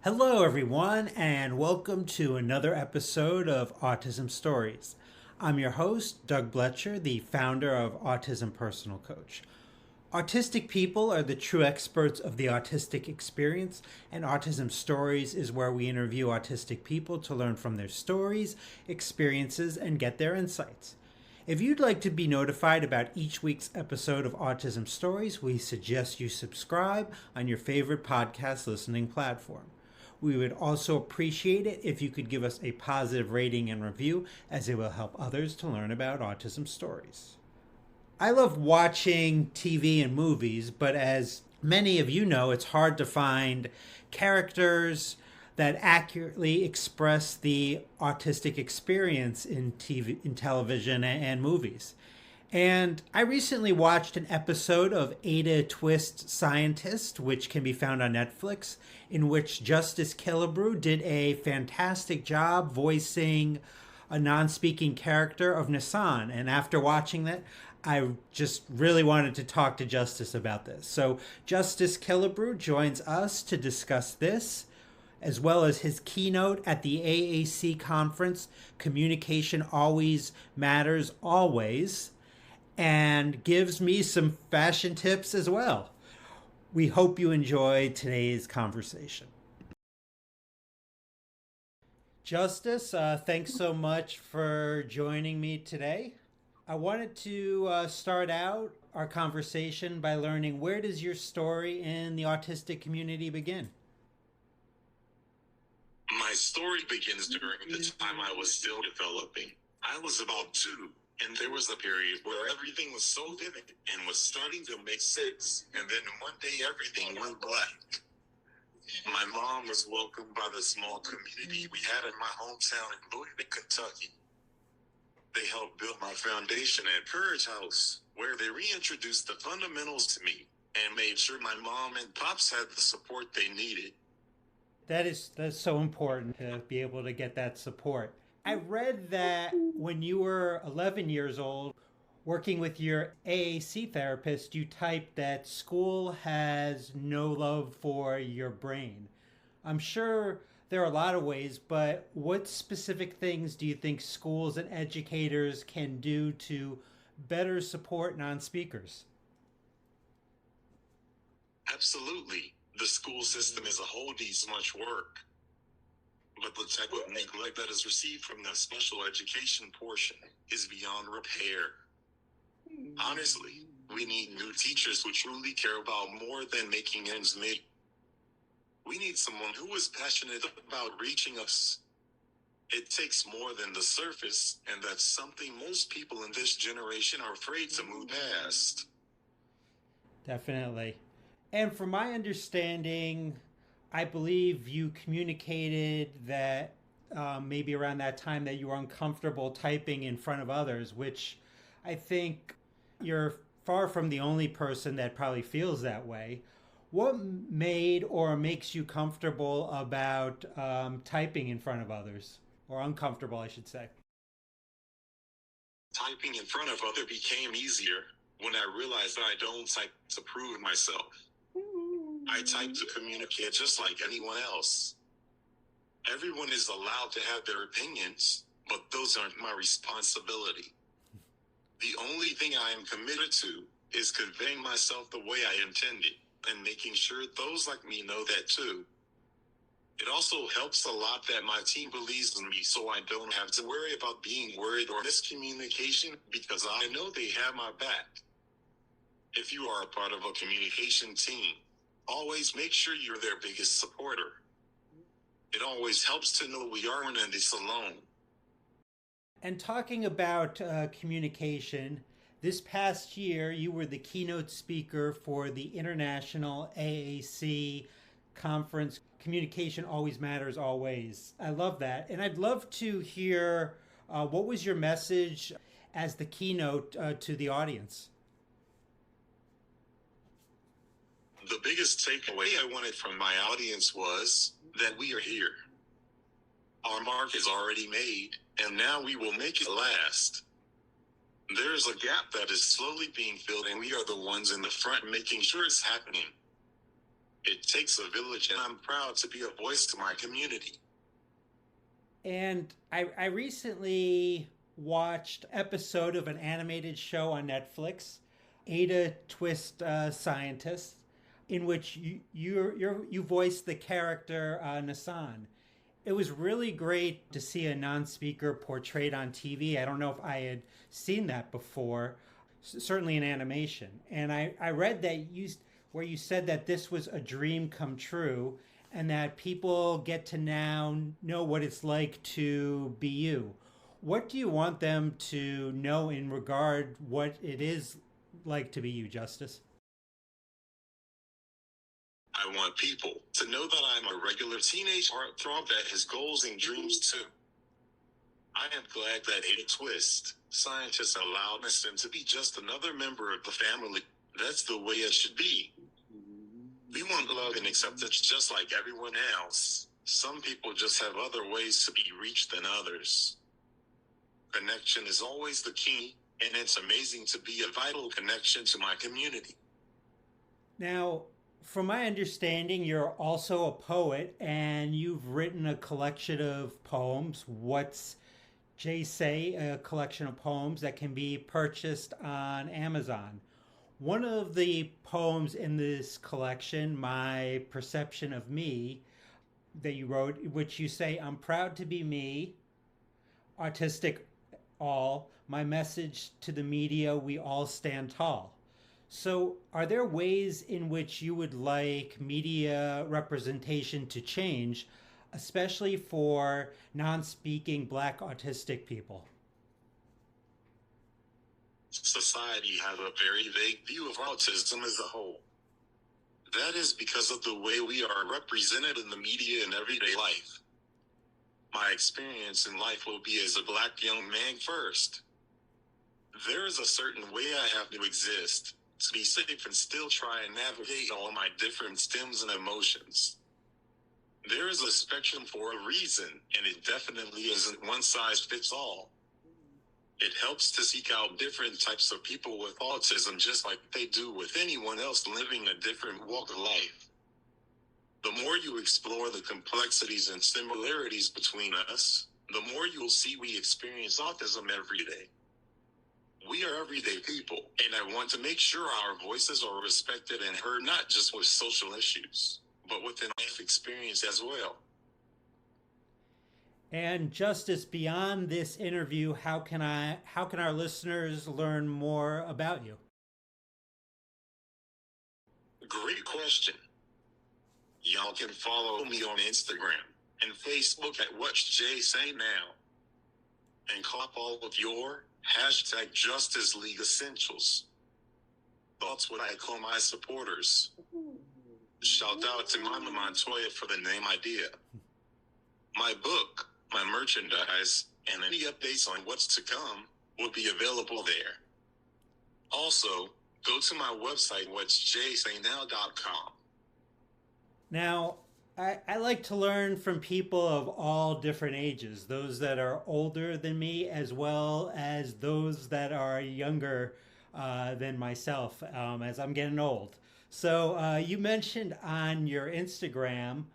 Hello, everyone, and welcome to another episode of Autism Stories. I'm your host, Doug Blecher, the founder of Autism Personal Coach. Autistic people are the true experts of the autistic experience, and Autism Stories is where we interview autistic people to learn from their stories, experiences, and get their insights. If you'd like to be notified about each week's episode of Autism Stories, we suggest you subscribe on your favorite podcast listening platform. We would also appreciate it if you could give us a positive rating and review, as it will help others to learn about autism stories. I love watching TV and movies, but as many of you know, it's hard to find characters that accurately express the autistic experience in television and movies. And I recently watched an episode of Ada Twist Scientist, which can be found on Netflix, in which Justice Killebrew did a fantastic job voicing a non-speaking character of Nissan. And after watching that, I just really wanted to talk to Justice about this. So Justice Killebrew joins us to discuss this, as well as his keynote at the AAC conference, Communication Always Matters Always, and gives me some fashion tips as well. We hope you enjoy today's conversation. Justice, thanks so much for joining me today. I wanted to start out our conversation by learning, where does your story in the autistic community begin? My story begins during the time I was still developing. I was about 2, and there was a period where everything was so vivid and was starting to make sense, and then one day everything went black. My mom was welcomed by the small community we had in my hometown in Louisville, Kentucky. They helped build my foundation at Courage House, where they reintroduced the fundamentals to me and made sure my mom and pops had the support they needed. That's so important to be able to get that support. I read that when you were 11 years old, working with your AAC therapist, you typed that school has no love for your brain. I'm sure there are a lot of ways, but what specific things do you think schools and educators can do to better support non-speakers? Absolutely. The school system as a whole needs much work. But the type of neglect that is received from the special education portion is beyond repair. Honestly, we need new teachers who truly care about more than making ends meet. We need someone who is passionate about reaching us. It takes more than the surface, and that's something most people in this generation are afraid to move past. Definitely. And from my understanding, I believe you communicated that maybe around that time that you were uncomfortable typing in front of others, which I think you're far from the only person that probably feels that way. What made or makes you comfortable about typing in front of others? Or uncomfortable, I should say. Typing in front of others became easier when I realized that I don't type to prove myself. I type to communicate just like anyone else. Everyone is allowed to have their opinions, but those aren't my responsibility. The only thing I am committed to is conveying myself the way I intended and making sure those like me know that too. It also helps a lot that my team believes in me, so I don't have to worry about being worried or miscommunication because I know they have my back. If you are a part of a communication team, always make sure you're their biggest supporter. It always helps to know we aren't in this alone. And talking about communication, this past year you were the keynote speaker for the International AAC conference, Communication Always Matters Always. I love that. And I'd love to hear what was your message as the keynote to the audience? The biggest takeaway I wanted from my audience was that we are here. Our mark is already made, and now we will make it last. There's a gap that is slowly being filled, and we are the ones in the front making sure it's happening. It takes a village, and I'm proud to be a voice to my community. And I recently watched episode of an animated show on Netflix, Ada Twist Scientist, in which you voiced the character Nassan. It was really great to see a non-speaker portrayed on TV. I don't know if I had seen that before, certainly in animation. And I read that where you said that this was a dream come true and that people get to now know what it's like to be you. What do you want them to know in regard what it is like to be you, Justice? I want people to know that I'm a regular teenage heartthrob that has goals and dreams too. I am glad that Ada Twist, scientists allowed Nassim to be just another member of the family. That's the way it should be. We want love and acceptance just like everyone else. Some people just have other ways to be reached than others. Connection is always the key, and it's amazing to be a vital connection to my community. Now, from my understanding, you're also a poet and you've written a collection of poems. What's Jay Say? A collection of poems that can be purchased on Amazon. One of the poems in this collection, My Perception of Me, that you wrote, which you say, I'm proud to be me, autistic all, my message to the media, we all stand tall. So, are there ways in which you would like media representation to change, especially for non speaking Black autistic people? Society has a very vague view of autism as a whole. That is because of the way we are represented in the media and everyday life. My experience in life will be as a Black young man first. There is a certain way I have to exist to be safe and still try and navigate all my different stems and emotions. There is a spectrum for a reason, and it definitely isn't one size fits all. It helps to seek out different types of people with autism just like they do with anyone else living a different walk of life. The more you explore the complexities and similarities between us, the more you'll see we experience autism every day. We are everyday people, and I want to make sure our voices are respected and heard not just with social issues, but within life experience as well. And Justice, beyond this interview, how can our listeners learn more about you? Great question. Y'all can follow me on Instagram and Facebook at What's Jay Say Now. And clap all of your hashtag Justice League Essentials. That's what I call my supporters. Shout out to Mama Montoya for the name idea. My book, my merchandise, and any updates on what's to come will be available there. Also, go to my website, what'sjaysaynow.com. Now, I like to learn from people of all different ages, those that are older than me, as well as those that are younger than myself, as I'm getting old. So you mentioned on your Instagram,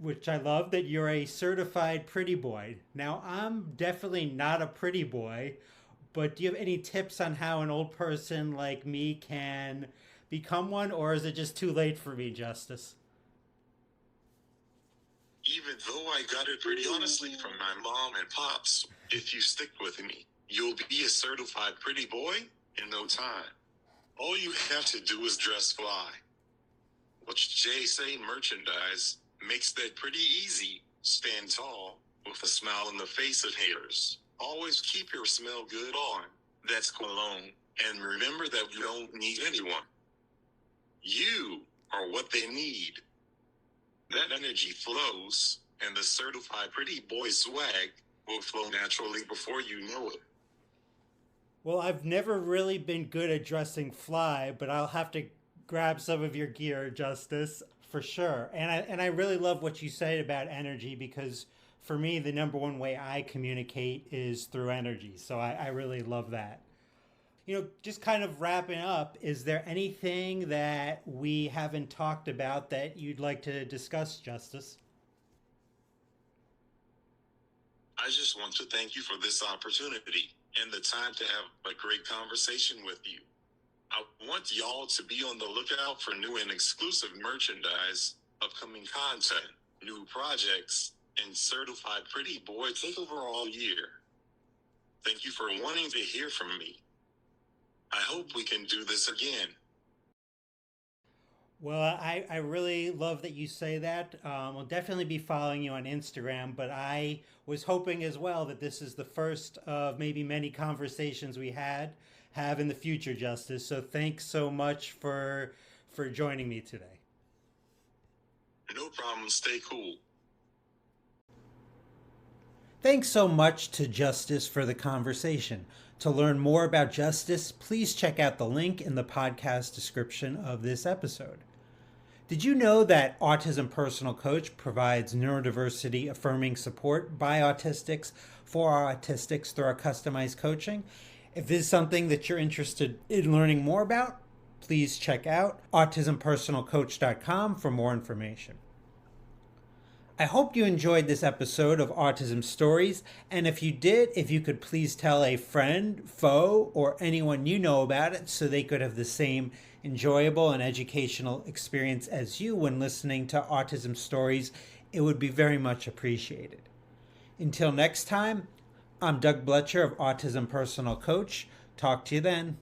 which I love, that you're a certified pretty boy. Now, I'm definitely not a pretty boy, but do you have any tips on how an old person like me can become one, or is it just too late for me, Justice? Even though I got it pretty honestly from my mom and pops, if you stick with me, you'll be a certified pretty boy in no time. All you have to do is dress fly. What's Jay Say merchandise makes that pretty easy. Stand tall with a smile on the face of haters. Always keep your smell good on. That's cologne. And remember that you don't need anyone. You are what they need. That energy flows, and the certified pretty boy swag will flow naturally before you know it. Well, I've never really been good at dressing fly, but I'll have to grab some of your gear, Justice, for sure. And I really love what you said about energy, because for me, the number one way I communicate is through energy. So I really love that. Just kind of wrapping up, is there anything that we haven't talked about that you'd like to discuss, Justice? I just want to thank you for this opportunity and the time to have a great conversation with you. I want y'all to be on the lookout for new and exclusive merchandise, upcoming content, new projects, and certified pretty boy takeover all year. Thank you for wanting to hear from me. I hope we can do this again. Well, I really love that you say that. I'll definitely be following you on Instagram, but I was hoping as well that this is the first of maybe many conversations we have in the future, Justice. So thanks so much for joining me today. No problem. Stay cool. Thanks so much to Justice for the conversation. To learn more about Justice, please check out the link in the podcast description of this episode. Did you know that Autism Personal Coach provides neurodiversity affirming support by autistics for our autistics through our customized coaching? If this is something that you're interested in learning more about, please check out autismpersonalcoach.com for more information. I hope you enjoyed this episode of Autism Stories, and if you did, if you could please tell a friend, foe, or anyone you know about it so they could have the same enjoyable and educational experience as you when listening to Autism Stories, it would be very much appreciated. Until next time, I'm Doug Blecher of Autism Personal Coach. Talk to you then.